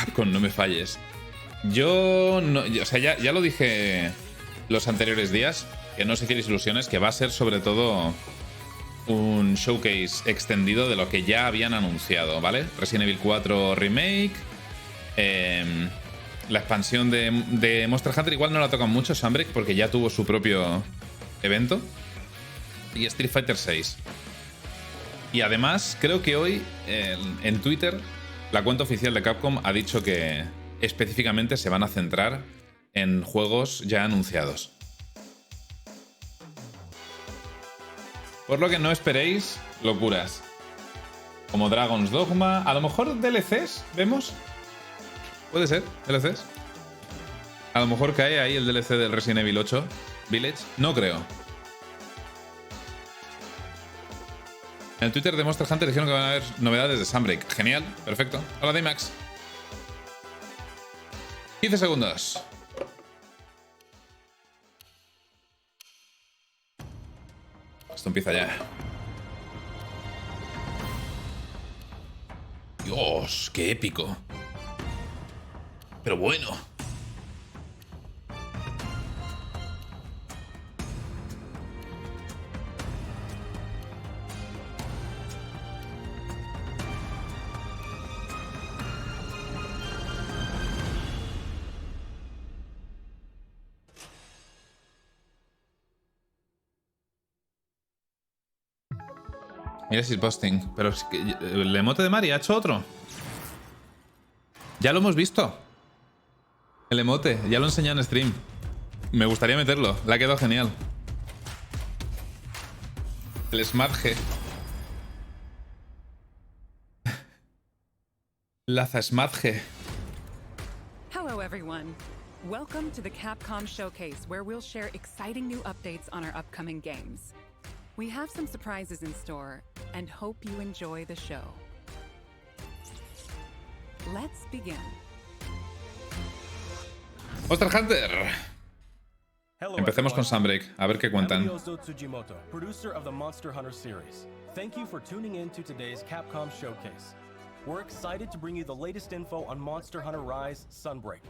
Capcom, no me falles. Yo no, o sea, ya lo dije los anteriores días, que no os hicierais ilusiones, que va a ser sobre todo un showcase extendido de lo que ya habían anunciado, ¿vale? Resident Evil 4 Remake, la expansión de Monster Hunter, igual no la tocan mucho, Sunbreak, porque ya tuvo su propio evento, y Street Fighter 6. Y además, creo que hoy en Twitter, la cuenta oficial de Capcom ha dicho que específicamente se van a centrar en juegos ya anunciados. Por lo que no esperéis locuras. Como Dragon's Dogma. A lo mejor DLCs, ¿vemos? Puede ser, DLCs. A lo mejor cae ahí el DLC del Resident Evil 8 Village. No creo. En el Twitter de Monster Hunter dijeron que van a haber novedades de Sunbreak. Genial, perfecto. Hola, Daymax. 15 segundos. Esto empieza ya. Dios, qué épico. Pero bueno. Mira si es posting. Pero es que el emote de Mari ha hecho otro. Ya lo hemos visto. El emote. Ya lo he enseñado en stream. Me gustaría meterlo. Le ha quedado genial. El Smart G. Smart G. Hello everyone. Welcome to the Capcom Showcase, where we'll share exciting new updates on our upcoming games. We have some surprises in store and hope you enjoy the show. Let's begin. Monster Hunter. Empecemos con Sunbreak, a ver qué cuentan. Producer of the Monster Hunter series. Thank you for tuning in to today's Capcom Showcase. We're excited to bring you the latest info on Monster Hunter Rise Sunbreak,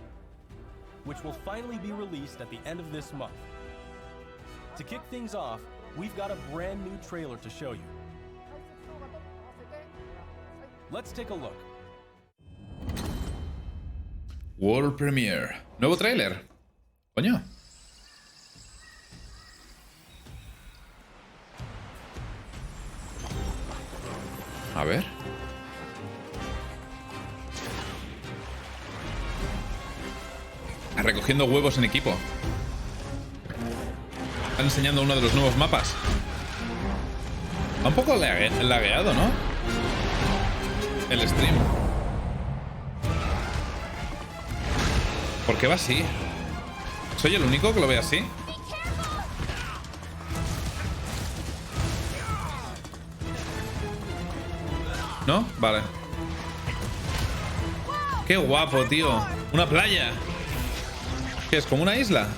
which will finally be released at the end of this month. To kick things off, we've got a brand new trailer to show you. Let's take a look. World Premiere. Nuevo tráiler. Coño. A ver. Recogiendo huevos en equipo. Están enseñando uno de los nuevos mapas. Va un poco lagueado, ¿no? El stream. ¿Por qué va así? ¿Soy el único que lo ve así? ¿No? Vale. ¡Qué guapo, tío! ¡Una playa! ¿Qué es? ¿Como una isla?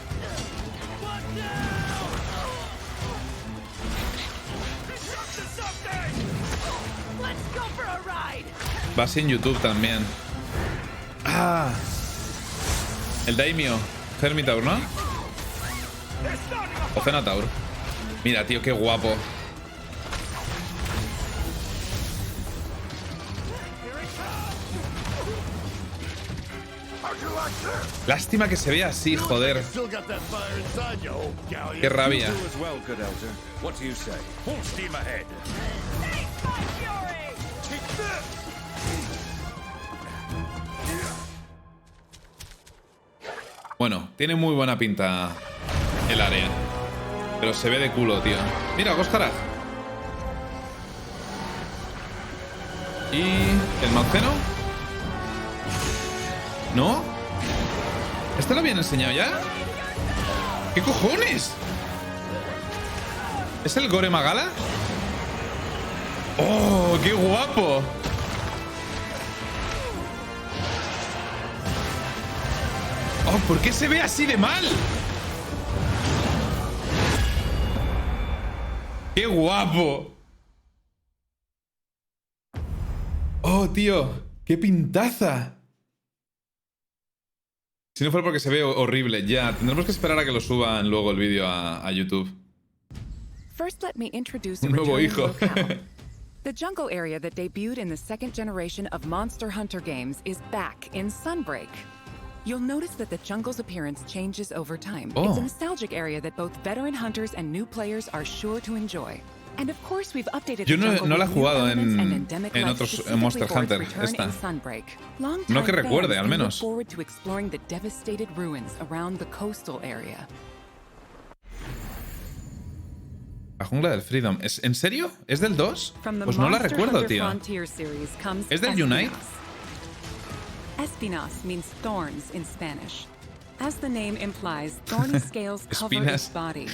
Va así en YouTube también. ¡Ah! El Daimyo. Hermitaur, ¿no? O Cenataur. Mira, tío, qué guapo. Lástima que se vea así, joder. Qué rabia. Bueno, tiene muy buena pinta el área. Pero se ve de culo, tío. Mira, Gostarag. ¿Y el Manceno? ¿No? ¿Este lo habían enseñado ya? ¿Qué cojones? ¿Es el Gore Magala? ¡Oh, qué guapo! ¡Oh, ¿por qué se ve así de mal? ¡Qué guapo! ¡Oh, tío! ¡Qué pintaza! Si no fuera porque se ve horrible, ya. Tendremos que esperar a que lo suban luego el vídeo a YouTube. First, let me introduce Un nuevo hijo. The jungle area that debuted in the second generation of Monster Hunter games is back in Sunbreak. You'll notice that the jungle's appearance changes over time. Oh. It's a nostalgic area that both veteran hunters and new players are sure to enjoy. And of course, we've updated Yo the jungle no la he with new jugado elements and en endemic life otros specifically Monster for its Hunter, return esta. in Sunbreak. No que Longtime recuerde, fans al can menos. look forward to exploring the devastated ruins around the coastal area. La jungla del Freedom. ¿En serio? ¿Es del 2? From the Pues no la Monster recuerdo, Hunter tío. Frontier series comes ¿Es del Unite? Espinas means thorns in Spanish. As the name implies, thorny scales cover its Espinas. body.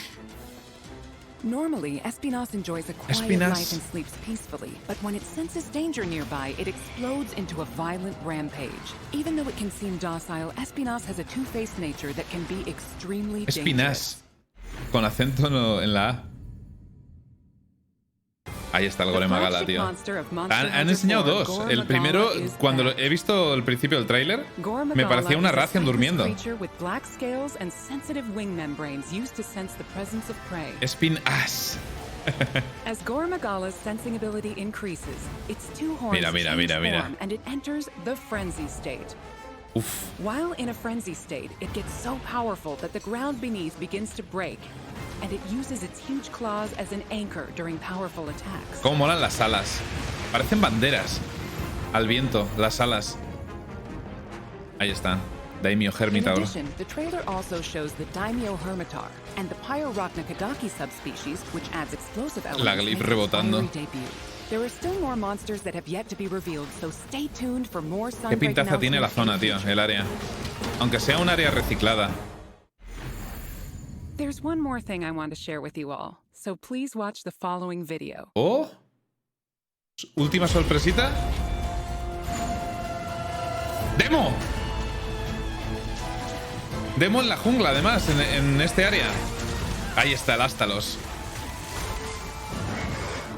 Normally, Espinas enjoys a quiet Espinas. life and sleeps peacefully, but when it senses danger nearby, it explodes into a violent rampage. Even though it can seem docile, Espinas has a two-faced nature that can be extremely dangerous. Espinas. Con acento en la A. Ahí está el Gore Magala, tío. Han enseñado dos. El primero, cuando he visto el principio del tráiler, me parecía una Rathian durmiendo. Spin Ass. As Gore Magala's sensing ability increases, its two horns Mira. transform and it enters the frenzy state. Uf. While in a frenzy state, it gets so powerful that the ground beneath begins to break, and it uses its huge claws as an anchor during powerful attacks. Cómo molan las alas. Parecen banderas. Al viento, las alas. Ahí está. Daimyo In Hermitaur. addition, the trailer also shows the Daimyo Hermitar and the Pyrorochnakadaki subspecies, which adds explosive elements. La Glyph make its rebotando. fiery debut. There are still more monsters that have yet to be revealed, so stay tuned for more Qué Sunbreak pintaza tiene la zona, announcements in the tío, future. el área. Aunque sea un área reciclada. There's one more thing I want to share with you all, so please watch the following video. Oh. Última sorpresita. ¡Demo! Demo en la jungla, además, en este área. Ahí está el Astalos.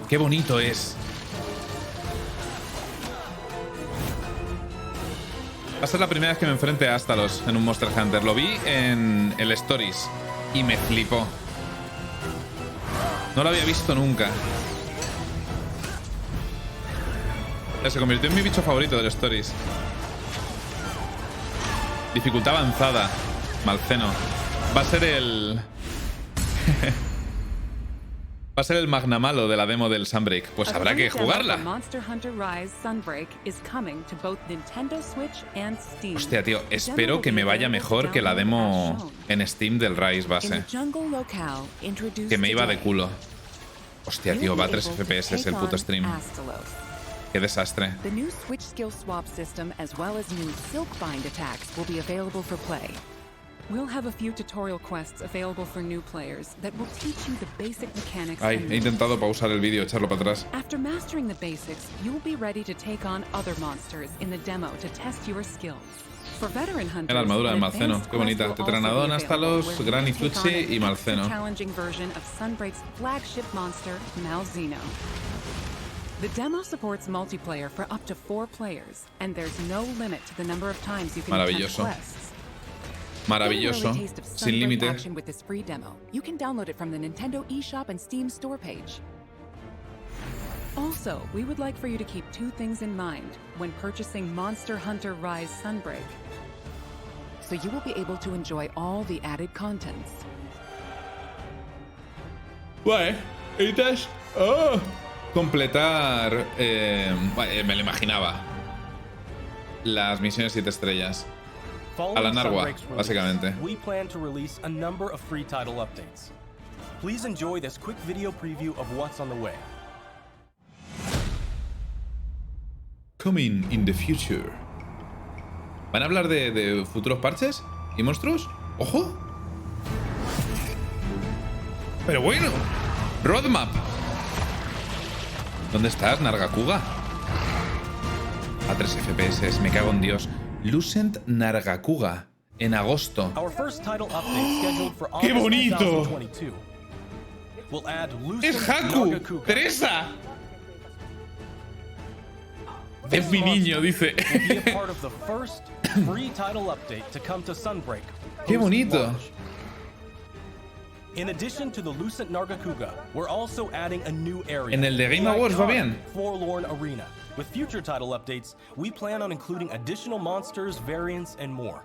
¡Qué bonito es! Va a ser la primera vez que me enfrente a Astalos en un Monster Hunter. Lo vi en el Stories y me flipó. No lo había visto nunca. Se convirtió en mi bicho favorito del Stories. Dificultad avanzada. Malceno. Va a ser el... Va a ser el magnamalo de la demo del Sunbreak. Pues habrá que jugarla. Monster Hunter Rise Sunbreak is coming to both Nintendo Switch and Steam. Hostia, tío, espero que me vaya mejor que la demo en Steam del Rise base. Que me iba de culo. Hostia, tío, va a 3 FPS el puto stream. Qué desastre. The new Switch skill swap system as well as new Silkbind attacks will be available for play. We'll have a few tutorial quests available for new players that will teach you the basic mechanics. Ay, he intentado pausar el vídeo, echarlo para atrás. After mastering the basics, you'll be ready to take on other monsters in the demo to test your skills. For veteran hunters, La armadura de an Malceno, advanced qué bonita. quest will also Tetranodon, be Astalos, available, where Gran you can take Ifluchi on an y Malceno. extra challenging version of Sunbreak's flagship monster, Malzeno. The demo supports multiplayer for up to 4 players, and there's no limit to the number of times you can attempt Maravilloso. quests. Maravilloso. Get an early taste of Sin Sunbreak límite. action with this free demo. You can download it from the Nintendo eShop and Steam store page. Also, we would like for you to keep 2 things in mind when purchasing Monster Hunter Rise Sunbreak, so you will be able to enjoy all the added contents. Vale, necesitas completar. Me lo imaginaba. Las misiones 7 estrellas. A la Narwa, básicamente. We plan to release a number of free title updates. Please enjoy this quick video preview of what's on the way. Coming in the future. ¿Van a hablar de futuros parches y monstruos? ¡Ojo! Pero bueno, roadmap. ¿Dónde estás, Nargacuga? A 3 FPS, me cago en Dios. Lucent Nargacuga, en agosto. Our first title update scheduled for ¡Qué August bonito! 2022. We'll add ¡Es Lucent Haku! Nargacuga. ¡Teresa! Es mi niño, dice. Will be a part of the first free title update to come to Sunbreak. ¡Qué bonito! In addition to the Lucent Nargacuga, we're also adding a new area. En el de Game Awards va bien. Forlorn Arena. With future title updates, we plan on including additional monsters, variants, and more.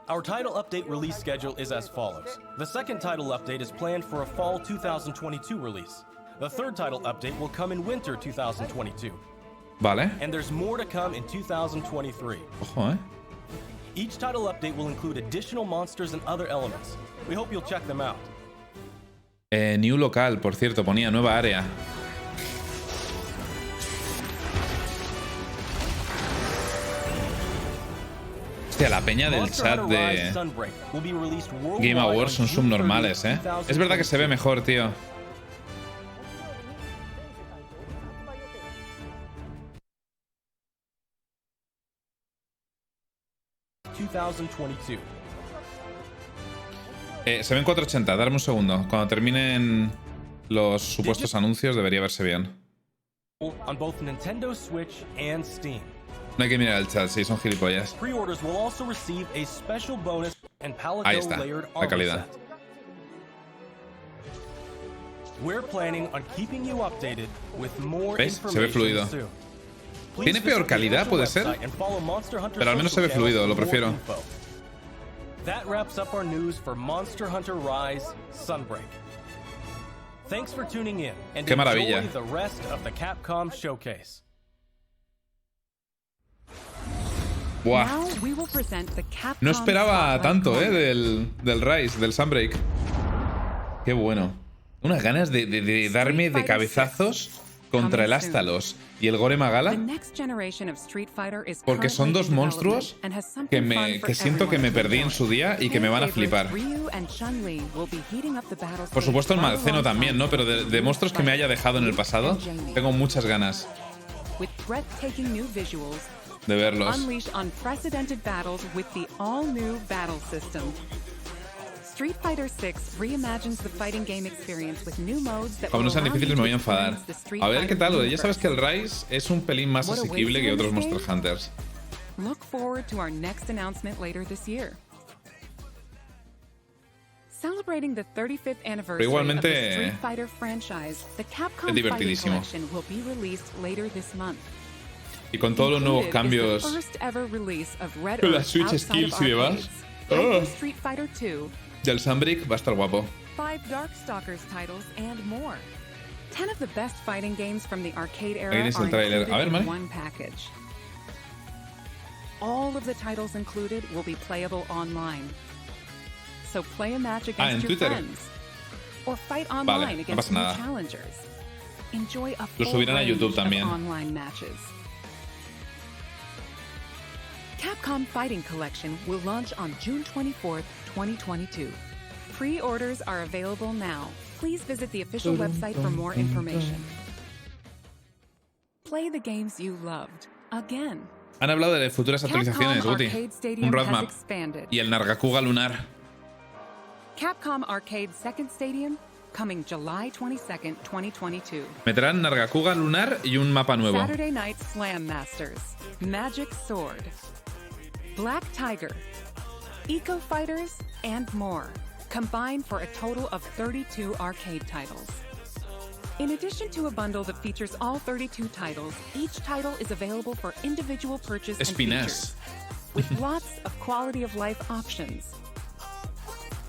Our title update release schedule is as follows. The second title update is planned for a fall 2022 release. The third title update will come in winter 2022. Vale. And there's more to come in 2023. Ojo, Each title update will include additional monsters and other elements. We hope you'll check them out. New local, por cierto, ponía nueva área. Hostia, la peña del chat de Game Awards son subnormales, ¿eh? Es verdad que se ve mejor, tío. Se ven 480, darme un segundo. Cuando terminen los supuestos anuncios debería verse bien. On both Nintendo Switch and Steam. No hay que mirar el chat, sí, son gilipollas. Pre-orders will also receive a special bonus and Ahí está, la calidad. We're planning on keeping you updated with more ¿Ves? Se ve fluido. Tiene peor calidad, puede ser, pero al menos se ve fluido, lo prefiero. That wraps up our news for Monster Hunter Rise Sunbreak. Thanks for tuning in and Qué maravilla. enjoy the rest of the Capcom showcase. Buah. Now we will present the Capcom No esperaba Spotlight tanto, Moment. del Rise, del Sunbreak. Qué bueno. Unas ganas de darme de cabezazos contra el Astalos y el Gore Magala, porque son dos monstruos que siento que me perdí en su día y que me van a flipar. Por supuesto el Malceno también, ¿no? Pero de monstruos que me haya dejado en el pasado, tengo muchas ganas de verlos. Street Fighter 6 reimagines the fighting game experience with new modes that Como no sean will allow difíciles you me voy a to enfadar. experience the Street A ver qué Fighter tal, ya universe. sabes que el Rise es un pelín más What awaits asequible you que in otros this Monster game? Hunters. Look forward to our next announcement later this year. Celebrating the 35th anniversary igualmente, of the Street Fighter franchise, the Capcom es divertidísimo. Fighting Collection will be released later this month. Y con todos los nuevos Included is cambios the first ever release of Red con las Earth Switch outside of skills y demás, arcades, Hyper Street Fighter 2, del Sunbreak va a estar guapo. 5 Darkstalkers titles, and more. 10 of the best fighting games from the arcade era Ahí are tienes el tráiler. included A ver, in Mari. one package. All of the titles included will be playable online. So play a match en against your Twitter. friends. Or fight online Vale, no against pasa new nada. challengers. Enjoy a Lo full subirán a range YouTube of también. online matches. Capcom Fighting Collection will launch on June 24th, 2022. Pre-orders are available now. Please visit the official website for more information. Play the games you loved again. Han hablado de futuras actualizaciones, Capcom Guti. Arcade Stadium Un has roadmap. expanded. Y el Nargacuga lunar. Capcom Arcade Second Stadium coming July 22nd, 2022. Meterán Nargacuga lunar y un mapa nuevo. Saturday Night Slam Masters, Magic Sword, Black Tiger, Eco Fighters, and more, combined for a total of 32 arcade titles. In addition to a bundle that features all 32 titles, each title is available for individual purchase and Espinas. features, with lots of quality of life options.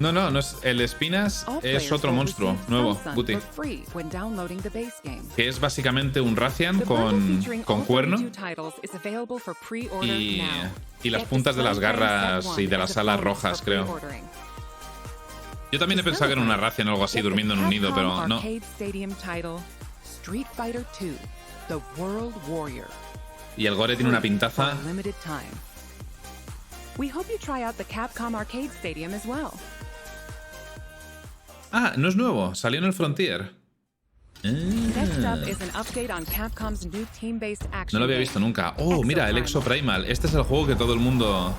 No es el Espinas, All es players otro will monstruo receive nuevo, Sun Guti. for free when downloading the base game. Que es básicamente un Rathian The bundle con featuring all cuerno 32 titles is available for pre-order y now. las Get puntas de las Display Frame garras Set y 1 de las as a alas bonus rojas, for creo. pre-ordering. Yo también he pensado que era una Rathian o algo así, Get the durmiendo en un nido, pero Capcom no. Arcade Stadium title, Street Fighter 2, The World Warrior. Y el Gore tiene una For pintaza. a limited time. We hope you try out the Capcom Arcade Stadium as well. Ah, no es nuevo, salió en el Frontier. Next up is an update on Capcom's new team-based action No lo había game, visto nunca. Oh, mira, el Exoprimal. Este es el juego que todo el mundo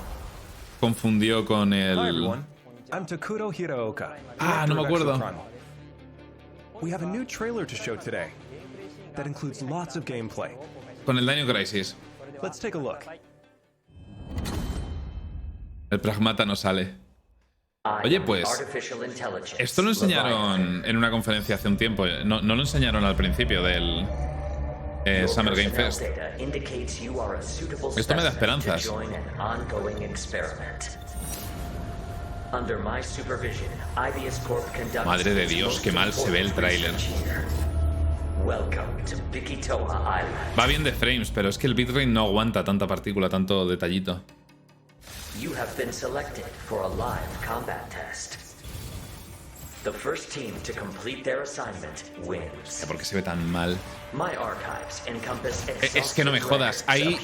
confundió con Hi el... everyone, I'm Takuro Hiraoka. Ah, no me director of acuerdo. Exoprimal. We have a new trailer to show today that includes lots of gameplay. Con el Dino Crisis. Let's take a look. El pragmata no sale. Oye, pues, esto lo enseñaron en una conferencia hace un tiempo. No lo enseñaron al principio del Summer Game Fest. Esto me da esperanzas. Madre de Dios, qué mal se ve el tráiler. Va bien de frames, pero es que el bitrate no aguanta tanta partícula, tanto detallito. You have been selected for a live combat test. The first team to complete their assignment wins. ¿Por qué se ve tan mal? My archives encompass Es que no me jodas, hay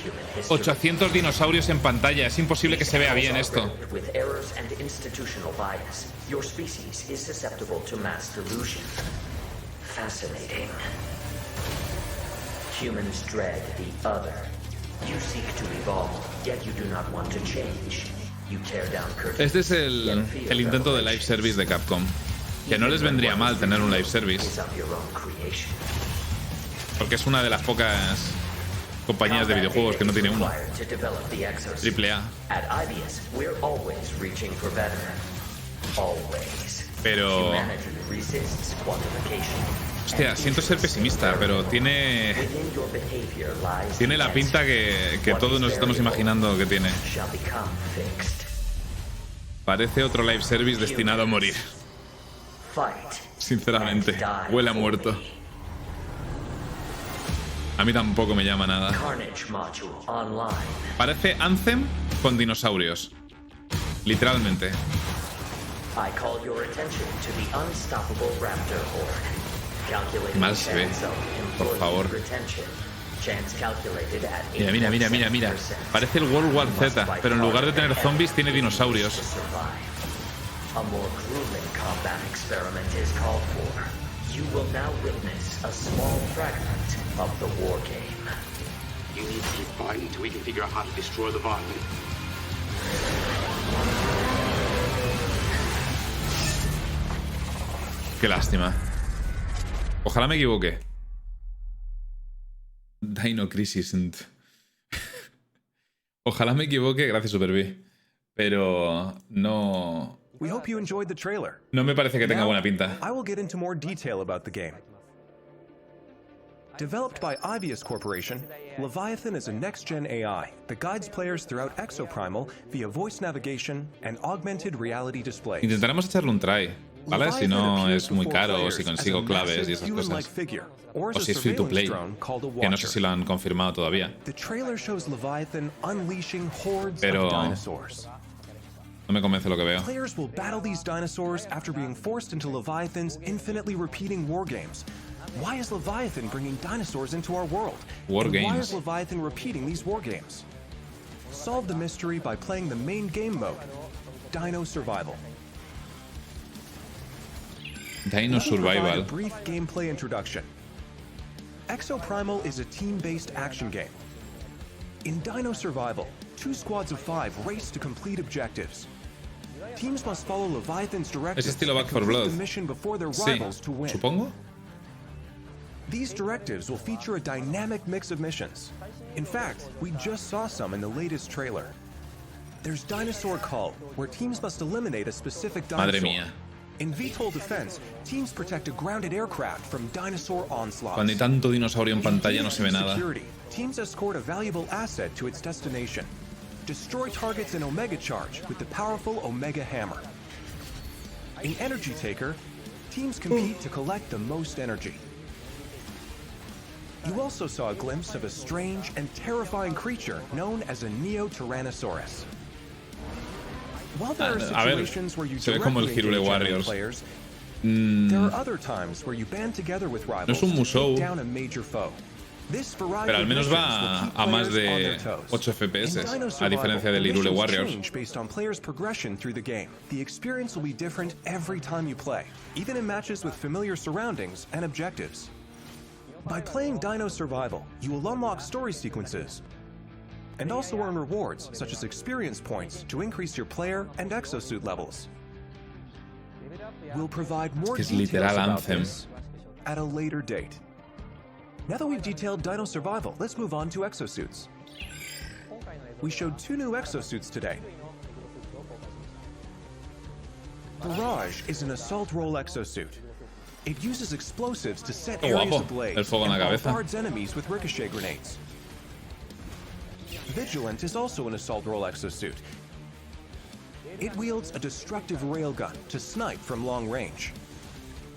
800 dinosaurios en pantalla, es imposible que se vea bien esto. With errors and institutional bias, your species is susceptible to mass delusion. Fascinating. Humans dread the other. You seek to evolve, yet you do not want to change. You tear down curtains. Este es el intento de live service de Capcom. Que no les vendría mal tener un live service. Porque es una de las pocas compañías de videojuegos que no tiene uno. Triple A. Pero... Hostia, siento ser pesimista, pero tiene la pinta que todos nos estamos imaginando que tiene. Parece otro live service destinado a morir. Sinceramente, huele a muerto. A mí tampoco me llama nada. Parece Anthem con dinosaurios. Literalmente. Mal se ve, por favor. Mira. Parece el World War Z, pero en lugar de tener zombies tiene dinosaurios. Qué lástima. Ojalá me equivoque. Dino Crisis. Ojalá me equivoque, gracias Superbee. Pero no... We hope you enjoyed the trailer. No me parece que tenga buena pinta. I will get into more detail about the game. Developed by Ibius Corporation, Leviathan is a next-gen AI that guides players throughout Exoprimal via voice navigation and augmented reality displays. Intentaremos echarle un try, ¿vale? Si no es muy caro o si consigo claves y esas cosas. O si es free to play, que no sé si lo han confirmado todavía. Pero no me convence lo que veo. Players will battle these dinosaurs after being forced into Leviathan's infinitely repeating war games. Why is Leviathan bringing dinosaurs into our world? War games. Why is Leviathan repeating these war games? Solve the mystery by playing the main game mode, Dino Survival. Dino Survival. A brief gameplay introduction. Exoprimal is a team-based action game. In Dino Survival, 2 squads of 5 race to complete objectives. Teams must follow Leviathan's directives Es estilo Back 4 complete Blood. the mission before their Sí, rivals to win. supongo. These directives will feature a dynamic mix of missions. In fact, we just saw some in the latest trailer. There's Dinosaur Cull, where teams must eliminate a specific dinosaur. Madre mía. In VTOL defense, teams protect a grounded aircraft from dinosaur onslaughts. Cuando hay tanto dinosaurio en pantalla no se ve nada. Security, teams escort a valuable asset to its destination. Destroy targets in Omega Charge with the powerful Omega Hammer. In Energy Taker, teams compete to collect the most energy. You also saw a glimpse of a strange and terrifying creature known as a Neo-Tyrannosaurus. While there are situations where you se ve como el directly Hyrule engage enemy Warriors. players, there are other times where you band together with No rivals es un to Musou, take down a major foe. This variety pero al of menos missions va will keep a más players on de their toes. 8 FPS, In Dino a Survival, diferencia del the Hyrule missions Warriors. change based on players' progression through the game. The experience will be different every time you play, even in matches with familiar surroundings and objectives. By playing Dino Survival, you will unlock story sequences and also earn rewards such as experience points to increase your player and exosuit levels. We'll provide more Es details literal about Anthem. this at a later date. Now that we've detailed Dino Survival, let's move on to exosuits. We showed 2 new exosuits today. Barrage is an assault role exosuit. It uses explosives to set areas ablaze El fuego en la and cabeza. bombards enemies with ricochet grenades. Vigilant is also an assault role exosuit. It wields a destructive railgun to snipe from long range.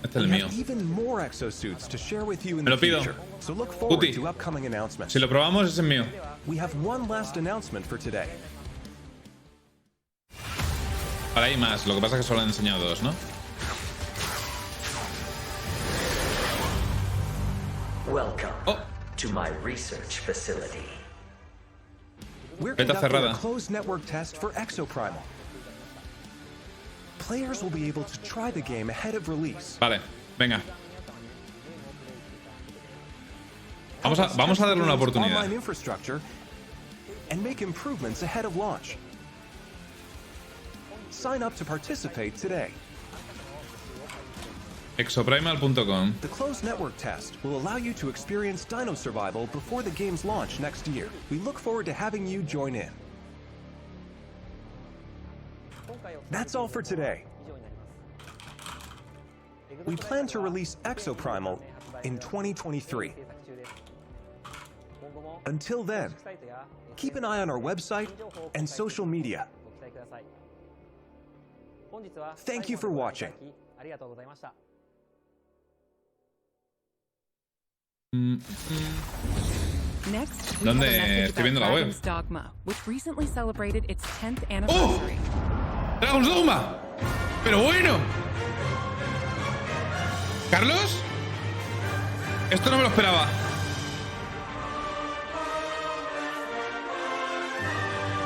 Este es el We mío. have even more exosuits to share with you in Me the lo pido. future, so look forward Puti. to upcoming announcements. Si lo probamos, ese es mío. We have one last announcement for today. Ahora hay más. Lo que pasa es que solo han enseñado 2, ¿no? Welcome Oh. to my research facility. We're Beta conducting cerrada. a closed network test for Exoprimal. Players will be able to try the game ahead of release. Vale, venga. Vamos a darle una oportunidad. Online infrastructure and make improvements ahead of launch. Sign up to participate today. Exoprimal.com. The closed network test will allow you to experience Dino Survival before the game's launch next year. We look forward to having you join in. That's all for today. We plan to release Exoprimal in 2023. Until then, keep an eye on our website and social media. Thank you for watching. Next, we ¿Dónde? have a message Estoy viendo la about web. Dragon's Dogma, which recently celebrated its 10th anniversary. ¡Dragon's Dogma! ¡Pero bueno! ¿Carlos? Esto no me lo esperaba.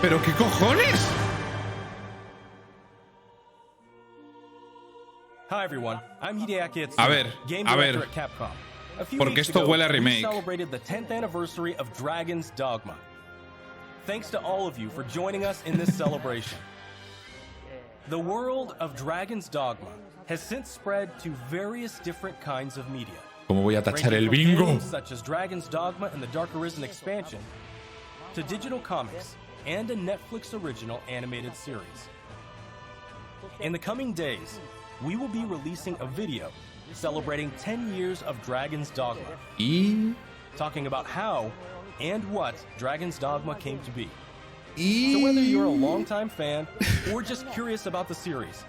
¿Pero qué cojones? Hi everyone, I'm Hideaki Itsuma, A ver, game a ver. director at Capcom. A few Porque weeks esto ago, huele a we remake. celebrated the 10th anniversary of Dragon's Dogma. Thanks to all of you for joining us in this celebration. The world of Dragon's Dogma has since spread to various different kinds of media. ¿Cómo voy a tachar Ranging el from bingo? games such as Dragon's Dogma and the Dark Arisen expansion, to digital comics and a Netflix original animated series. In the coming days, we will be releasing a video celebrating 10 years of Dragon's Dogma, Y... talking about how and what Dragon's Dogma came to be. So whether you're a longtime fan or just curious about the series,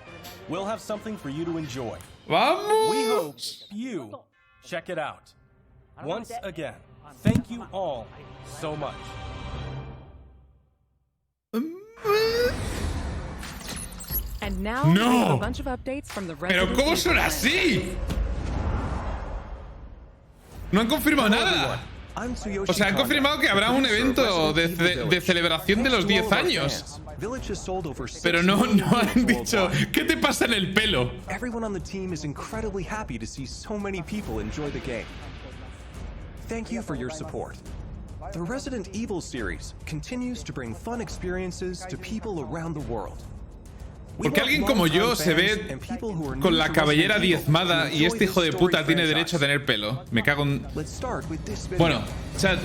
we'll have something for you to enjoy. We hope ¡Vamos! you check it out. Once again, thank you all so much. And now No. we have a bunch of updates from the ¿Pero Resident cómo Evil son fans. así? No han confirmado nada. I'm Tsuyoshi O sea, han Kondo, confirmado que habrá un producer of evento de, Resident Evil de Village. celebración de los Thanks to 10 all of our años. fans, Village has sold over 6 Pero no million han units dicho, worldwide. ¿qué te pasa en el pelo? Everyone on the team is incredibly happy to see so many people enjoy the game. Thank you for your support. The Resident Evil series continues to bring fun experiences to people around the world. We Porque want alguien como yo longtime se fans ve and people who are new con la to cabellera Resident Evil diezmada to y este enjoy hijo de this puta storied tiene franchise. derecho a tener pelo. Me cago en... Let's start with this video. Bueno, chat.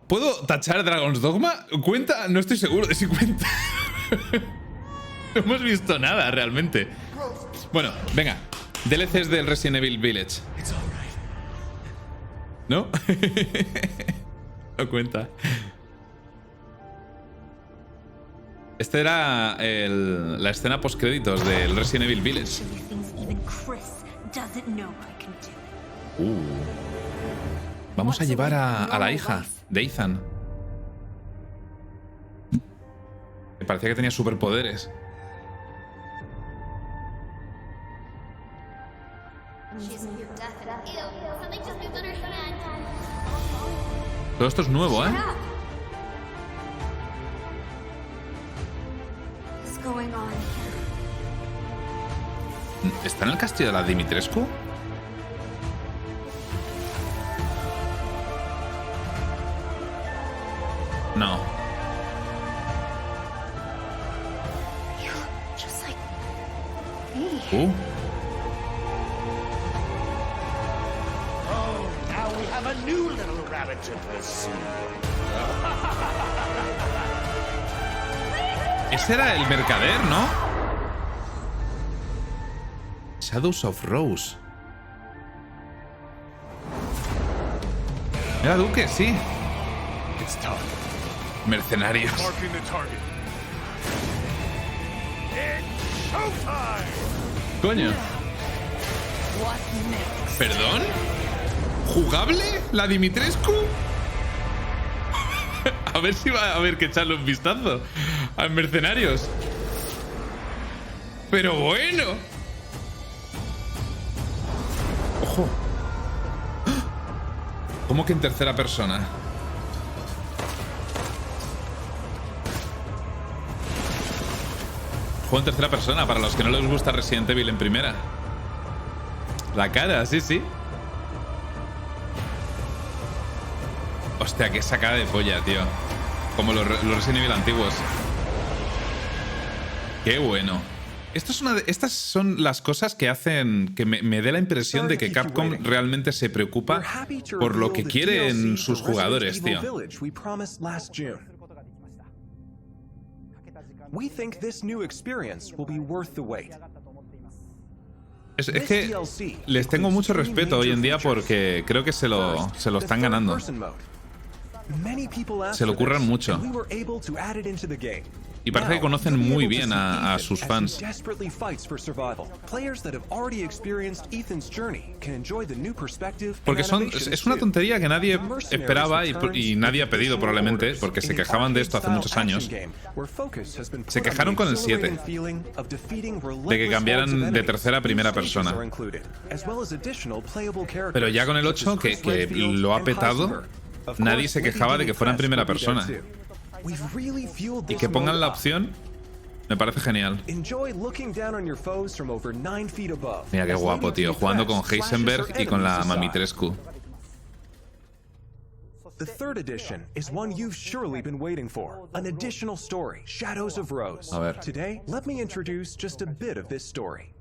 ¿Puedo tachar Dragon's Dogma? ¿Cuenta? No estoy seguro de si cuenta. No hemos visto nada realmente. Bueno, venga. DLCs del Resident Evil Village. ¿No? No cuenta. Esta era la escena postcréditos del Resident Evil Village. Things even Chris doesn't know I can do. Vamos a llevar a la hija de Ethan. Me parecía que tenía superpoderes. Todo esto es nuevo, ¿eh? What's going on here? ¿Está en el castillo de la Dimitrescu? No. Just like me. Ese era el mercader, ¿no? Shadows of Rose. Era Duque, sí. Mercenarios. Coño. ¿Perdón? ¿Jugable? ¿La Dimitrescu? A ver si va a haber que echarle un vistazo a Mercenarios. Pero bueno. Ojo. ¿Cómo que en tercera persona? Juego en tercera persona para los que no les gusta Resident Evil en primera. La cara, sí, sí. Hostia, qué sacada de polla, tío. Como los Resident Evil antiguos. Qué bueno. Estas son las cosas que hacen que me dé la impresión de que Capcom realmente se preocupa por lo que quieren sus jugadores, tío. Es que les tengo mucho respeto hoy en día porque creo que se lo están ganando. Se lo curran mucho. Y parece que conocen muy bien a sus fans. Porque es una tontería que nadie esperaba y nadie ha pedido probablemente, porque se quejaban de esto hace muchos años. Se quejaron con el 7, de que cambiaran de tercera a primera persona. Pero ya con el 8, que lo ha petado, nadie se quejaba de que fuera en primera persona. Y que pongan la opción me parece genial. Mira qué guapo, tío. Jugando con Heisenberg y con la Mamitrescu. The third edition is one you've surely been waiting for, an additional story, Shadows of Rose. A ver. Today, let me introduce just a bit of this story.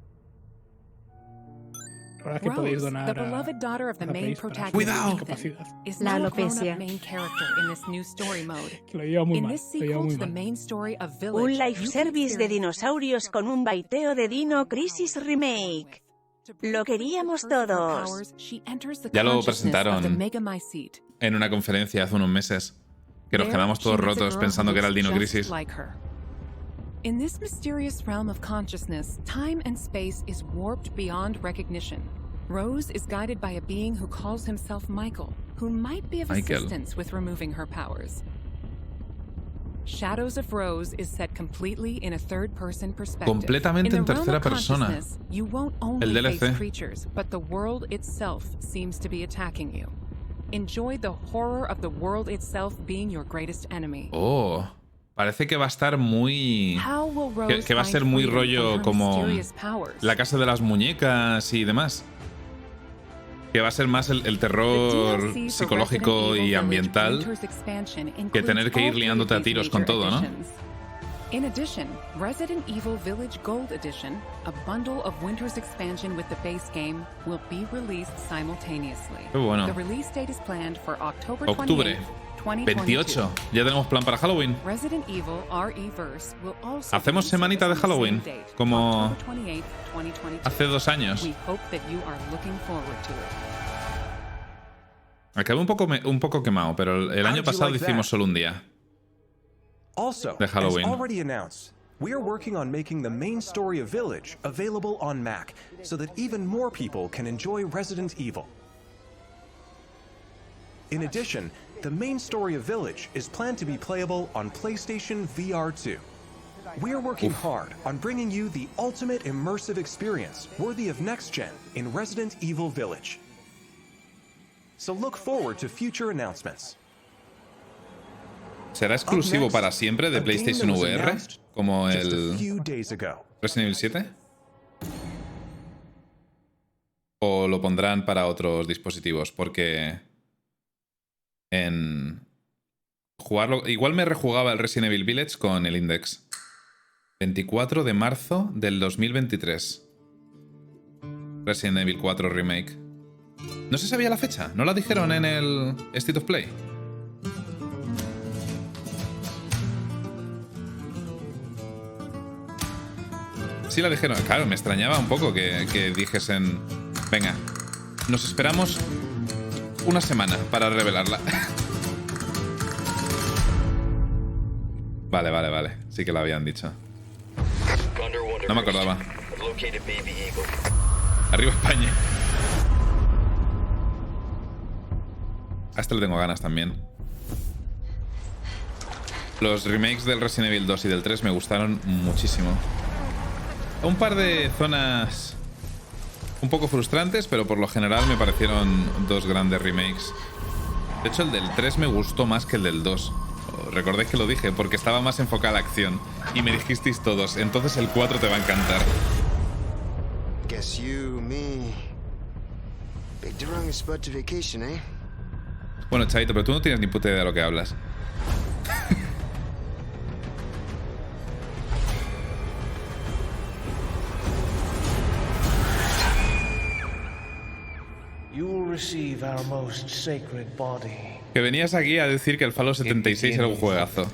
Rose, the beloved daughter of the main protagonist, Ethan, is La now a grown-up alopecia. main character in this new story mode. Lo lleva muy In mal. this Lo lleva sequel muy to the mal. main story of Village, Un live you can service de experience dinosaurios con un baiteo de Dino Crisis Remake. Lo queríamos todos. Ya lo presentaron en una conferencia hace unos meses. Que nos quedamos todos rotos pensando que era el Dino Crisis. In this mysterious realm of consciousness, time and space is warped beyond recognition. Rose is guided by a being who calls himself Michael, who might be of assistance with removing her powers. Shadows of Rose is set completely in a third-person perspective. Completamente en tercera persona. You won't El only DLC. face creatures, but the world itself seems to be attacking you. Enjoy the horror of the world itself being your greatest enemy. Oh, parece que va a estar muy... How will Rose Que va a ser find muy freedom rollo from her como mysterious powers? La casa de las muñecas y demás. Que va a ser más el terror psicológico y ambiental que tener que ir liándote a tiros con todo, ¿no? In addition, Resident Evil Village Gold Edition, a bundle of Winter's expansion with the base game, will be released simultaneously. Qué bueno. The release date is planned for October Octubre 28. Ya tenemos plan para Halloween. Resident Evil RE-verse will also Hacemos be semanita de released on the Halloween, same date, como October 28th, 2022. hace 2 años. We hope that you are looking forward to it. Acabé un poco quemado, pero el año pasado hicimos solo un día. Also, De as Halloween. already announced, we are working on making the main story of Village available on Mac, so that even more people can enjoy Resident Evil. In addition, the main story of Village is planned to be playable on PlayStation VR 2. We are working hard on bringing you the ultimate immersive experience worthy of next gen in Resident Evil Village. So look forward to future announcements. ¿Será exclusivo para siempre de PlayStation VR? Como el Resident Evil 7? ¿O lo pondrán para otros dispositivos? Porque en jugarlo... Igual me rejugaba el Resident Evil Village con el Index. 24 de marzo del 2023. Resident Evil 4 Remake. No se sabía la fecha, no la dijeron en el State of Play. Sí la dijeron, claro, me extrañaba un poco que dijesen, venga, nos esperamos una semana para revelarla. Vale, sí que lo habían dicho. No me acordaba. Arriba España. A este le tengo ganas también. Los remakes del Resident Evil 2 y del 3 me gustaron muchísimo. Un par de zonas un poco frustrantes, pero por lo general me parecieron dos grandes remakes. De hecho, el del 3 me gustó más que el del 2. Recordéis que lo dije, porque estaba más enfocada a la acción. Y me dijisteis todos, entonces el 4 te va a encantar. Bueno, Chaito, pero tú no tienes ni puta idea de lo que hablas. Que venías aquí a decir que el Fallout 76 era un juegazo.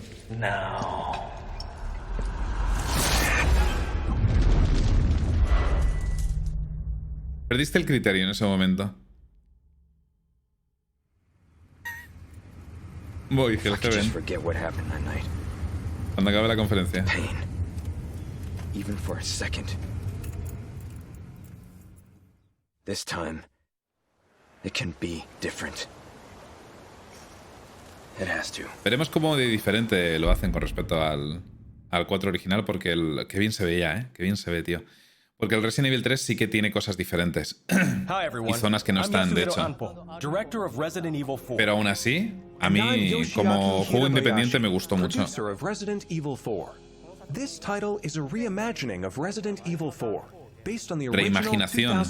Perdiste el criterio en ese momento. Voy, que el ven. Cuando acabe la conferencia. This time, it can be different. It has to. Veremos cómo de diferente lo hacen con respecto al 4 original, porque qué bien se veía, ¿eh? Qué bien se ve, tío. Porque el Resident Evil 3 sí que tiene cosas diferentes. Y zonas que no están, de hecho. Pero aún así, a mí, como juego independiente, me gustó mucho. Reimaginación.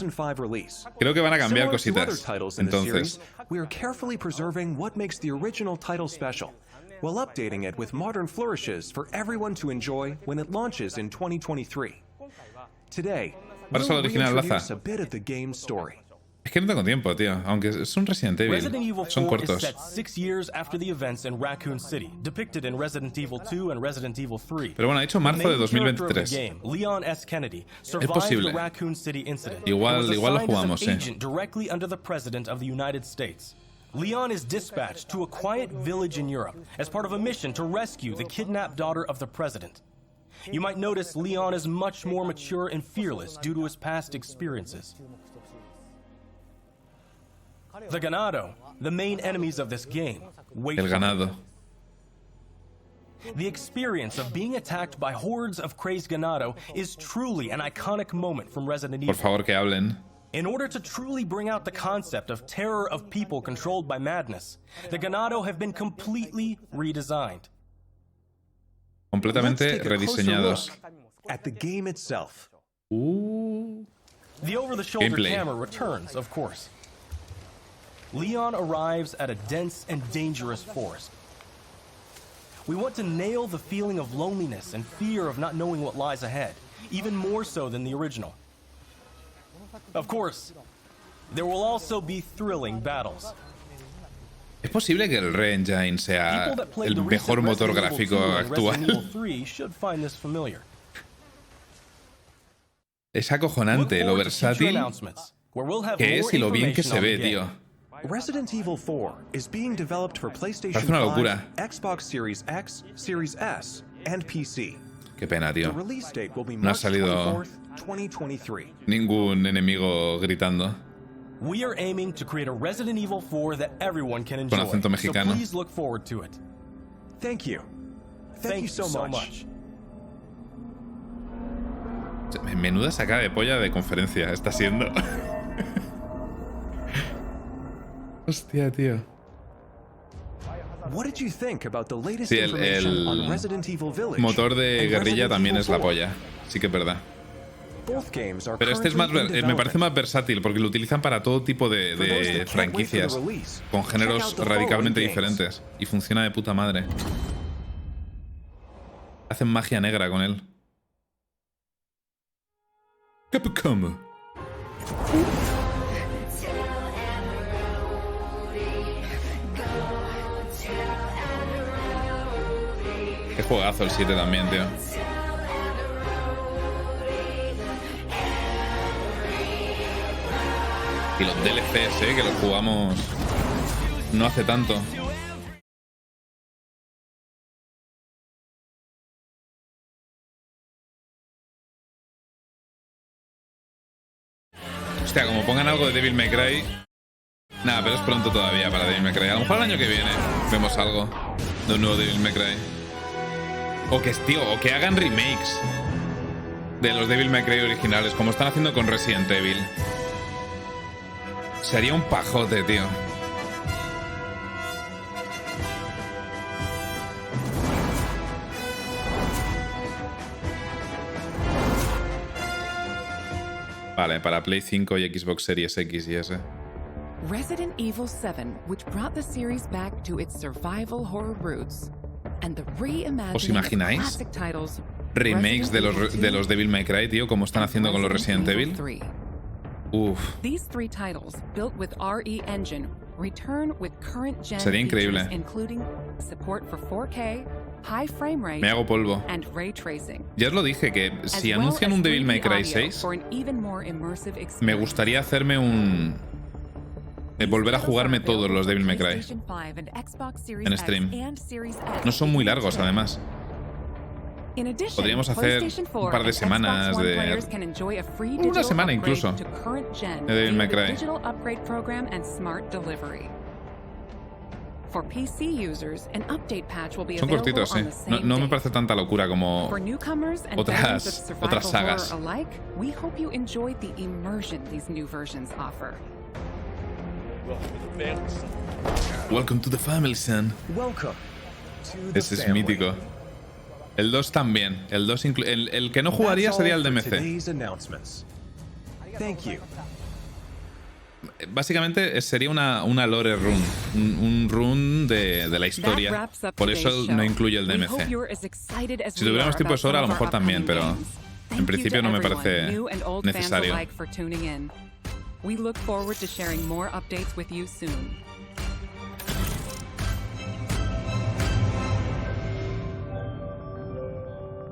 Creo que van a cambiar cositas. Entonces, we are carefully preserving what makes the original title special, while updating it with modern flourishes for everyone to enjoy when it launches in 2023. Today, we'll reintroduce a bit of the game's story. Es que no tengo tiempo, tío. Aunque es un Resident Evil. Son cortos. Pero bueno, ha dicho marzo de 2023. Es posible. Igual lo jugamos, Leon is dispatched to a quiet village in Europe as part of a mission to rescue the kidnapped daughter of the president. You might notice Leon is much more mature and fearless due to his past experiences. The Ganado, the main enemies of this game, wait El ganado. The experience of being attacked by hordes of crazed Ganado is truly an iconic moment from Resident Evil. Por favor, que hablen. In order to truly bring out the concept of terror of people controlled by madness, the Ganado have been completely redesigned. Completamente rediseñados. At the game itself. The over-the-shoulder camera returns, of course. Leon arrives at a dense and dangerous forest. We want to nail the feeling of loneliness and fear of not knowing what lies ahead, even more so than the original. Of course, there will also be thrilling battles. ¿Es posible que el Re-Engine sea el mejor motor gráfico actual? Es acojonante lo versátil que es y lo bien que se ve, tío. Resident Evil 4 is being developed for PlayStation Parece una 5, locura. Xbox Series X, Series S, and PC. Qué pena, tío. The release date will be No ha March salido 24th, 2023. ningún enemigo gritando. We are aiming to create a Resident Evil 4 that everyone can enjoy. Con acento mexicano. So please look forward to it. Thank you. Thank you so much. Menuda sacada de polla de conferencia está siendo. Hostia, tío. What did you think about the latest Sí, information on Resident Evil Village? Motor de and guerrilla Resident también Evil es la 4? polla. Sí que es verdad. Both games are Pero este es más, currently in me parece más development. versátil porque lo utilizan para todo tipo For those that de can't wait for the franquicias release, con check géneros out the radicalmente following games. diferentes y funciona de puta madre. Hacen magia negra con él. Capcom. Qué juegazo el 7 también, tío. Y los DLCs, que los jugamos no hace tanto. Hostia, como pongan algo de Devil May Cry. Nada, pero es pronto todavía para Devil May Cry. A lo mejor el año que viene vemos algo de un nuevo Devil May Cry. O que, tío, o que hagan remakes de los Devil May Cry originales, como están haciendo con Resident Evil. Sería un pajote, tío. Vale, para Play 5 y Xbox Series X y S. Resident Evil 7, which brought the series back to its survival horror roots, and the reimagining ¿Os imagináis? of classic titles, Remakes de los Devil May Cry, tío, como están haciendo con los Resident Evil. 3. Uf. These 3 titles, built with RE Engine, return with current gen Sería increíble. features, including support for 4K, high frame rate, Me hago polvo. and ray tracing. Ya os lo dije que si as well anuncian as un Devil May 3D Cry audio 6, for an even more immersive me experience. gustaría hacerme un... volver a jugarme todos los Devil May Cry en stream. No son muy largos, además. Podríamos hacer un par de semanas de... Una semana incluso de Devil May Cry. Son cortitos, sí. No me parece tanta locura como otras sagas. Welcome to the family, son. Welcome to the Ese es family. mítico. El 2 también. El 2 el que no jugaría That's sería all el for DMC. today's announcements. Thank you. Básicamente sería una lore run. Un run de la historia. Por eso no incluye el DMC. Si tuviéramos tiempo de sobra, a lo mejor también, pero en principio no me parece necesario. We look forward to sharing more updates with you soon.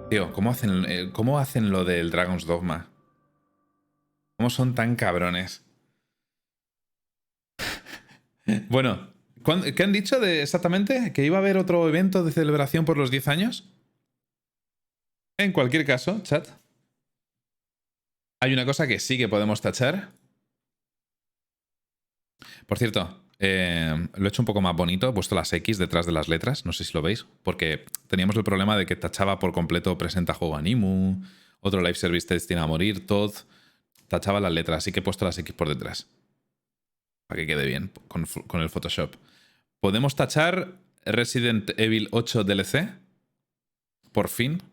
Tío, ¿cómo hacen lo del Dragon's Dogma? ¿Cómo son tan cabrones? Bueno, ¿qué han dicho exactamente? ¿Que iba a haber otro evento de celebración por los 10 años? En cualquier caso, chat, hay una cosa que sí que podemos tachar. Por cierto, lo he hecho un poco más bonito, he puesto las X detrás de las letras, no sé si lo veis, porque teníamos el problema de que tachaba por completo presenta juego Animu, otro live service te destina a morir, Todd, tachaba las letras, así que he puesto las X por detrás, para que quede bien con el Photoshop. ¿Podemos tachar Resident Evil 8 DLC? Por fin.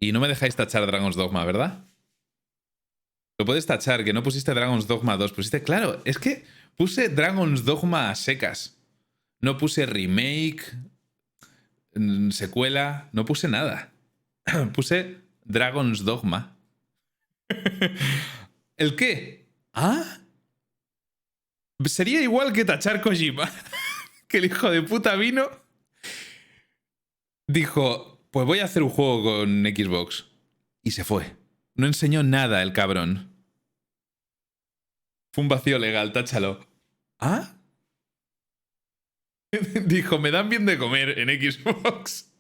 Y no me dejáis tachar Dragon's Dogma, ¿verdad? Lo puedes tachar, que no pusiste Dragon's Dogma 2, pusiste... Claro, es que puse Dragon's Dogma a secas. No puse remake, secuela, no puse nada. Puse Dragon's Dogma. ¿El qué? ¿Ah? Sería igual que tachar Kojima. Que el hijo de puta vino... Dijo, pues voy a hacer un juego con Xbox. Y se fue. No enseñó nada el cabrón. Fue un vacío legal, táchalo. ¿Ah? Dijo, me dan bien de comer en Xbox.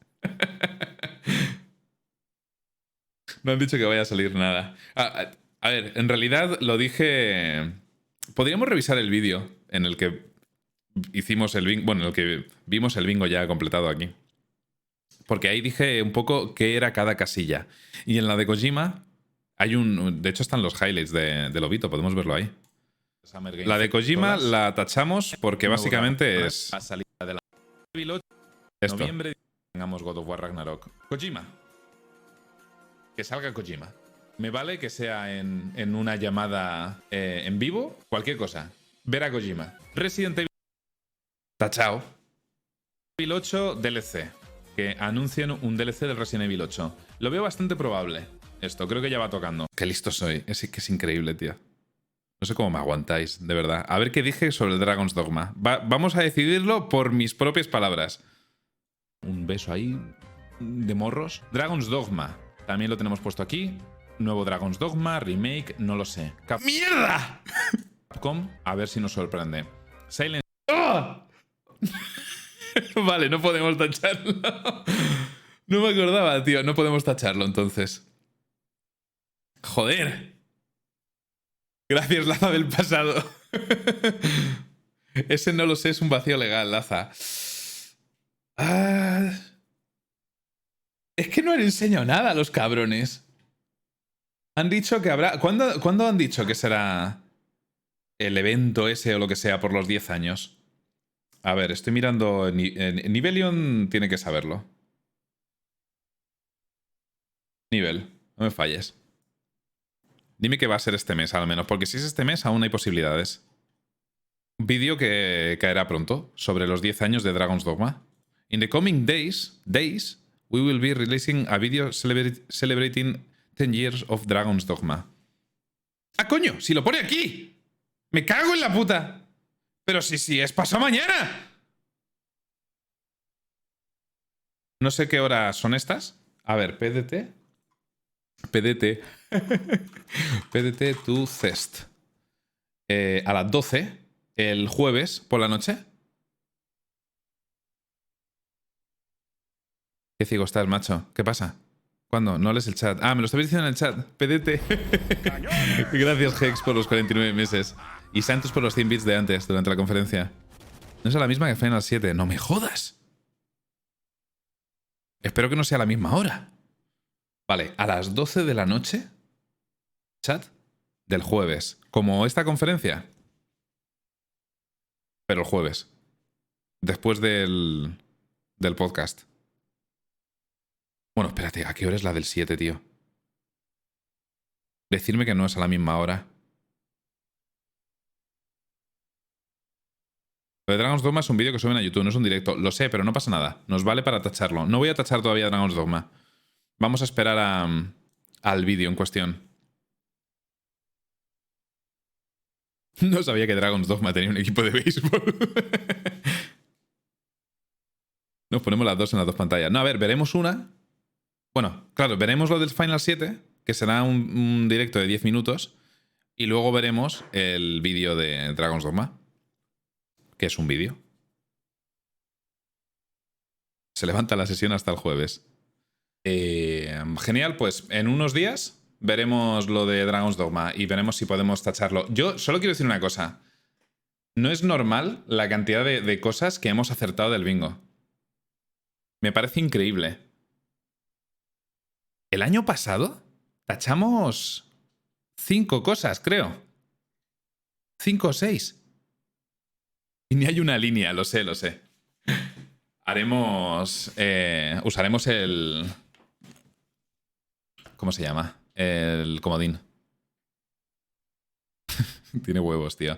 No han dicho que vaya a salir nada. A ver, en realidad lo dije... Podríamos revisar el vídeo en el que hicimos el bingo... Bueno, en el que vimos el bingo ya completado aquí. Porque ahí dije un poco qué era cada casilla. Y en la de Kojima hay un... De hecho están los highlights de Lobito, podemos verlo ahí. La de Kojima la tachamos porque básicamente es... A salida de la... Esto. Noviembre tengamos God of War Ragnarok. Kojima. Que salga Kojima. Me vale que sea en una llamada en vivo, cualquier cosa. Ver a Kojima. Resident Evil... Tachao. Evil 8 DLC. Que anuncien un DLC del Resident Evil 8. Lo veo bastante probable. Esto, creo que ya va tocando. Qué listo soy. Es que es increíble, tío. No sé cómo me aguantáis, de verdad. A ver qué dije sobre el Dragon's Dogma. Vamos a decidirlo por mis propias palabras. Un beso ahí de morros. Dragon's Dogma. También lo tenemos puesto aquí. Nuevo Dragon's Dogma, remake, no lo sé. ¡Mierda! Capcom, a ver si nos sorprende. Silent... ¡Oh! Vale, no podemos tacharlo. No me acordaba, tío. No podemos tacharlo, entonces. ¡Joder! Gracias, Laza del pasado. Ese no lo sé, es un vacío legal, Laza. Es que no han enseñado nada los cabrones. Han dicho que habrá... ¿Cuándo han dicho que será el evento ese o lo que sea por los 10 años? A ver, estoy mirando... Nivelion tiene que saberlo. Nivel, no me falles. Dime que va a ser este mes, al menos, porque si es este mes aún hay posibilidades. Un vídeo que caerá pronto sobre los 10 años de Dragon's Dogma. In the coming days, we will be releasing a video celebrating 10 years of Dragon's Dogma. ¡Ah, coño! ¡Si lo pone aquí! ¡Me cago en la puta! ¡Pero sí, es pasado mañana! No sé qué horas son estas. A ver, PDT to Cest. A las 12, el jueves por la noche. Qué ciego estás, macho. ¿Qué pasa? ¿Cuándo? No lees el chat. Ah, me lo estabas diciendo en el chat. PDT. Gracias, Hex, por los 49 meses. Y Santos por los 100 bits de antes, durante la conferencia. No es la misma que Final 7. ¡No me jodas! Espero que no sea a la misma hora. Vale, a las 12 de la noche. Chat del jueves. Como esta conferencia. Pero el jueves. Después del podcast. Bueno, espérate, ¿a qué hora es la del 7, tío? Decirme que no es a la misma hora. Lo de Dragon's Dogma es un vídeo que suben a YouTube, no es un directo. Lo sé, pero no pasa nada. Nos vale para tacharlo. No voy a tachar todavía Dragon's Dogma. Vamos a esperar al vídeo en cuestión. No sabía que Dragon's Dogma tenía un equipo de béisbol. Nos ponemos las dos en las dos pantallas. No, a ver, veremos una. Bueno, claro, veremos lo del Final 7, que será un directo de 10 minutos. Y luego veremos el vídeo de Dragon's Dogma, que es un vídeo. Se levanta la sesión hasta el jueves. Genial, pues en unos días veremos lo de Dragon's Dogma y veremos si podemos tacharlo. Yo solo quiero decir una cosa. No es normal la cantidad de cosas que hemos acertado del bingo. Me parece increíble. El año pasado tachamos 5 cosas, creo. 5 o 6. Y ni hay una línea, lo sé. Haremos... usaremos el... ¿Cómo se llama? El comodín. Tiene huevos, tío.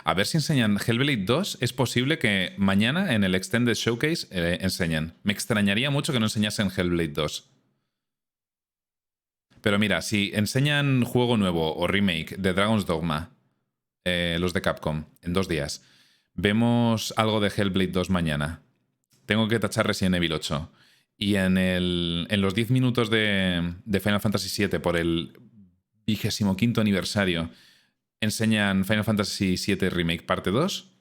A ver si enseñan Hellblade 2. Es posible que mañana en el Extended Showcase enseñen. Me extrañaría mucho que no enseñasen Hellblade 2. Pero mira, si enseñan juego nuevo o remake de Dragon's Dogma, los de Capcom, en 2 días, vemos algo de Hellblade 2 mañana. Tengo que tachar Resident Evil 8. Y en los 10 minutos de Final Fantasy VII por el 25º aniversario enseñan Final Fantasy VII Remake parte 2.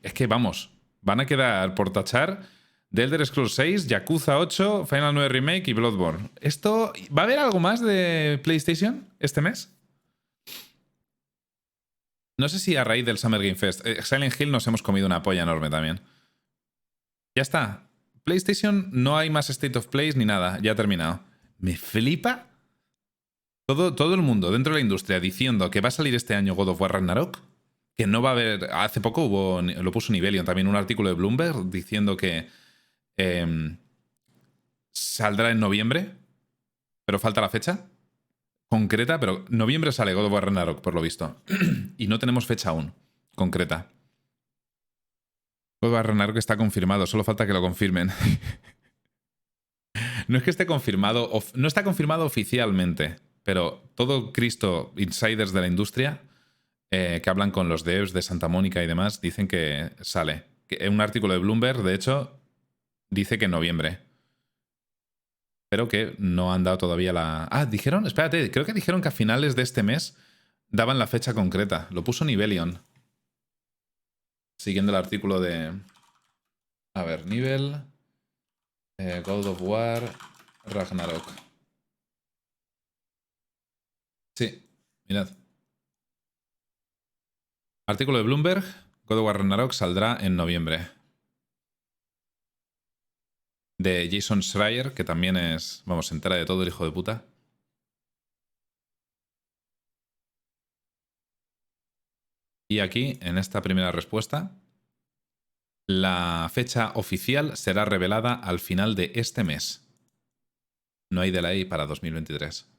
Es que vamos, van a quedar por tachar The Elder Scrolls 6, Yakuza 8, Final 9 Remake y Bloodborne. ¿Esto va a haber algo más de PlayStation este mes? No sé si a raíz del Summer Game Fest. Silent Hill nos hemos comido una polla enorme también. Ya está. PlayStation no hay más State of Play ni nada. Ya ha terminado. Me flipa todo el mundo dentro de la industria diciendo que va a salir este año God of War Ragnarok. Que no va a haber... Hace poco lo puso Nivelion también, un artículo de Bloomberg diciendo que saldrá en noviembre. Pero falta la fecha concreta. Pero noviembre sale God of War Ragnarok, por lo visto. Y no tenemos fecha aún concreta. God of War Ragnarok está confirmado, solo falta que lo confirmen. No es que esté confirmado, no está confirmado oficialmente, pero todo Cristo, insiders de la industria, que hablan con los devs de Santa Mónica y demás, dicen que sale. Un artículo de Bloomberg, de hecho, dice que en noviembre. pero que no han dado todavía la... Ah, dijeron, espérate, creo que dijeron que a finales de este mes daban la fecha concreta. Lo puso Nivelion. Siguiendo el artículo de... A ver, Nivel... God of War... Ragnarok. Sí, mirad. Artículo de Bloomberg. God of War Ragnarok saldrá en noviembre. De Jason Schreier, que también es... Vamos, se entera de todo el hijo de puta. Y aquí, en esta primera respuesta, la fecha oficial será revelada al final de este mes. No hay delay para 2023.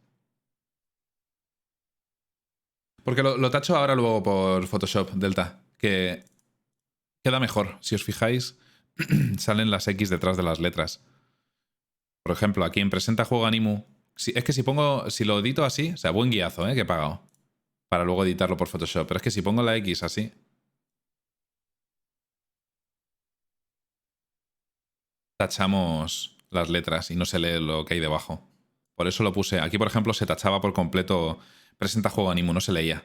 Porque lo tacho ahora luego por Photoshop, Delta, que queda mejor. Si os fijáis, salen las X detrás de las letras. Por ejemplo, aquí en Presenta Juego Animu. Es que si lo edito así, o sea, buen guiazo, que he pagado. Para luego editarlo por Photoshop. Pero es que si pongo la X así... Tachamos las letras y no se lee lo que hay debajo. Por eso lo puse. Aquí, por ejemplo, se tachaba por completo Presenta Juego Animu, no se leía.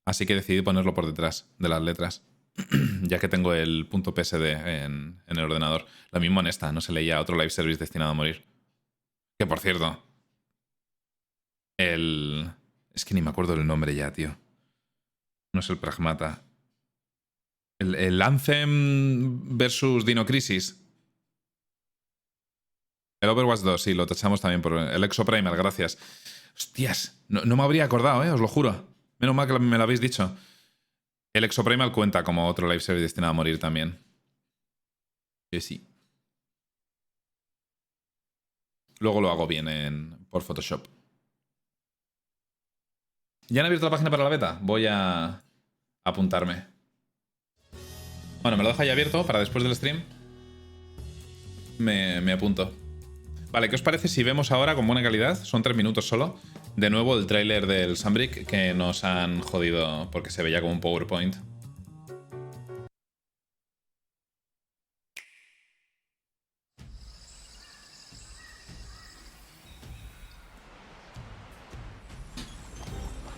Así que decidí ponerlo por detrás de las letras. Ya que tengo el .psd en el ordenador. Lo mismo en esta, no se leía otro live service destinado a morir. Que por cierto... Es que ni me acuerdo del nombre ya, tío. No es el Pragmata. El Anthem versus Dino Crisis. El Overwatch 2, sí, lo tachamos también por el Exoprimal, gracias. Hostias, no me habría acordado, os lo juro. Menos mal que me lo habéis dicho. El Exoprimal cuenta como otro live service destinado a morir también. Sí. Luego lo hago bien por Photoshop. ¿Ya han abierto la página para la beta? Voy a apuntarme. Bueno, me lo dejo ya abierto para después del stream. Me apunto. Vale, ¿qué os parece si vemos ahora con buena calidad? Son 3 minutos solo. De nuevo el tráiler del Sunbreak que nos han jodido porque se veía como un PowerPoint.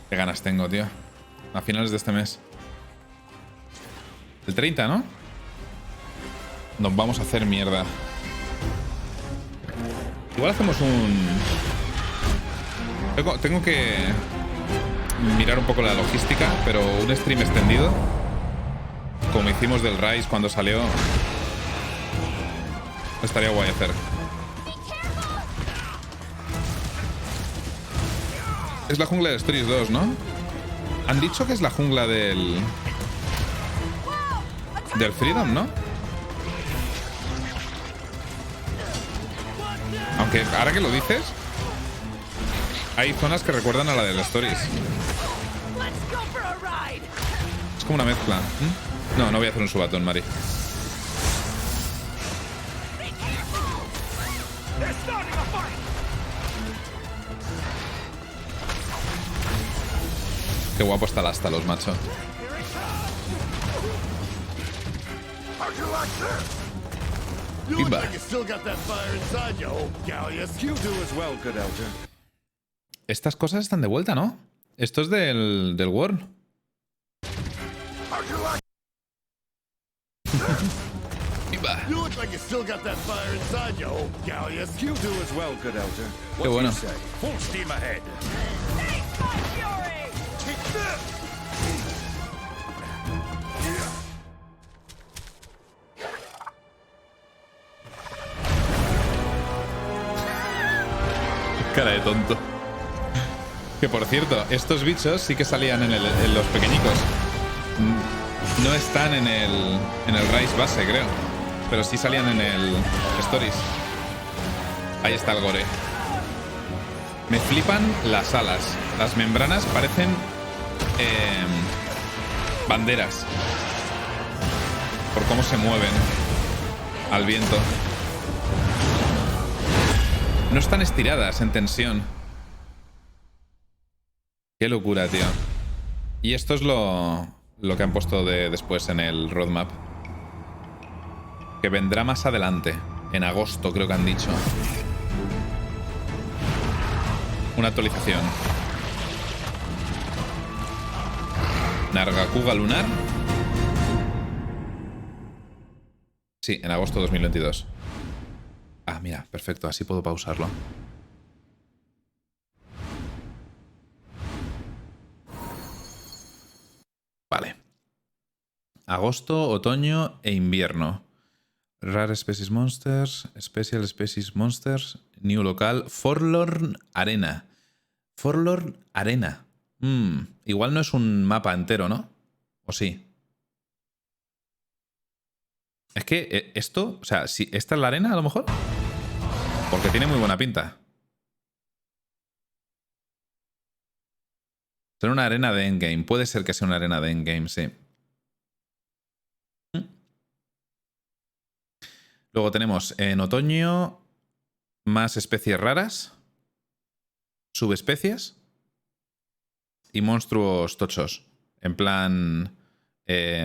Qué ganas tengo, tío. A finales de este mes. El 30, ¿no? Nos vamos a hacer mierda. Igual hacemos un... Tengo que mirar un poco la logística, pero un stream extendido, como hicimos del Rise cuando salió, estaría guay hacer. Es la jungla de Stories 2, ¿no? Han dicho que es la jungla del Freedom, ¿no? Aunque ahora que lo dices, hay zonas que recuerdan a la del Stories. Es como una mezcla. No voy a hacer un subatón, Mari. Qué guapo está el Astalos, macho. Pimba. Estas cosas están de vuelta, ¿no? Esto es del World. Pimba. Qué bueno. Cara de tonto. Que por cierto, estos bichos sí que salían en los pequeñicos. No están en el Rise base, creo. Pero sí salían en el Stories. Ahí está el gore. Me flipan las alas. Las membranas parecen banderas. Por cómo se mueven al viento. No están estiradas en tensión. Qué locura, tío. Y esto es lo que han puesto después en el roadmap. Que vendrá más adelante. En agosto, creo que han dicho. una actualización. Nargacuga lunar. Sí, en agosto de 2022. Ah, mira, perfecto, así puedo pausarlo. Vale. Agosto, otoño e invierno. Rare Species Monsters, Special Species Monsters, New Local, Forlorn Arena. Forlorn Arena. Igual no es un mapa entero, ¿no? ¿O sí? Es que esto, o sea, si esta es la arena a lo mejor. Porque tiene muy buena pinta. Será una arena de endgame. Puede ser que sea una arena de endgame, sí. Luego tenemos en otoño más especies raras, subespecies y monstruos tochos. En plan...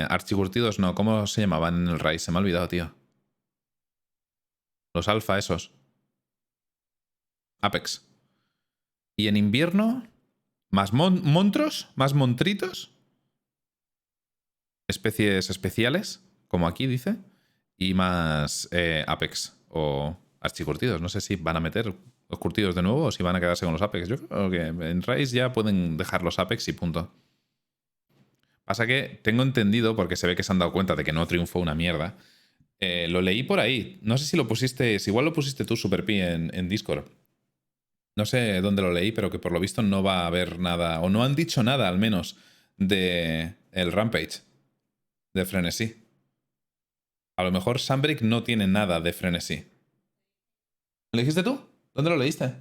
archicurtidos no. ¿Cómo se llamaban en el Rise? Se me ha olvidado, tío. Los alfa esos. Apex. Y en invierno... Más montros, más montritos. Especies especiales, como aquí dice. Y más Apex o archicurtidos. No sé si van a meter los curtidos de nuevo o si van a quedarse con los Apex. Yo creo que en Rise ya pueden dejar los Apex y punto. Pasa que tengo entendido, porque se ve que se han dado cuenta de que no triunfó una mierda. Lo leí por ahí. No sé si lo pusiste, si igual lo pusiste tú, SuperPi, en Discord. No sé dónde lo leí, pero que por lo visto no va a haber nada, o no han dicho nada al menos, de el Rampage, de Frenesí. A lo mejor Sunbreak no tiene nada de Frenesí. ¿Lo dijiste tú? ¿Dónde lo leíste?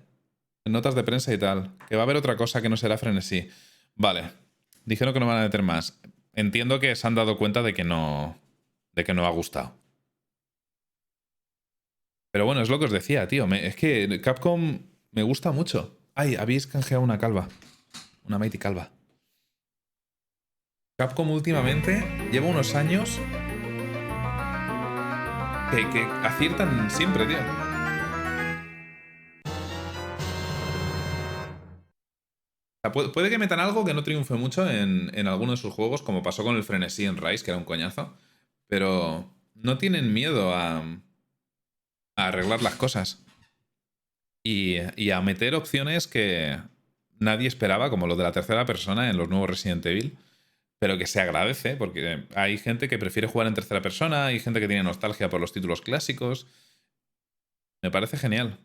En notas de prensa y tal. Que va a haber otra cosa que no será Frenesí. Vale. Dijeron que no van a meter más. Entiendo que se han dado cuenta de que no ha gustado. Pero bueno, es lo que os decía, tío. Es que Capcom me gusta mucho. Ay, habéis canjeado una calva. Una Mighty calva. Capcom últimamente lleva unos años que aciertan siempre, tío. O sea, puede que metan algo que no triunfe mucho en alguno de sus juegos, como pasó con el Frenesí en Rise, que era un coñazo. Pero no tienen miedo a arreglar las cosas. Y a meter opciones que nadie esperaba, como lo de la tercera persona en los nuevos Resident Evil, pero que se agradece, porque hay gente que prefiere jugar en tercera persona, hay gente que tiene nostalgia por los títulos clásicos. Me parece genial.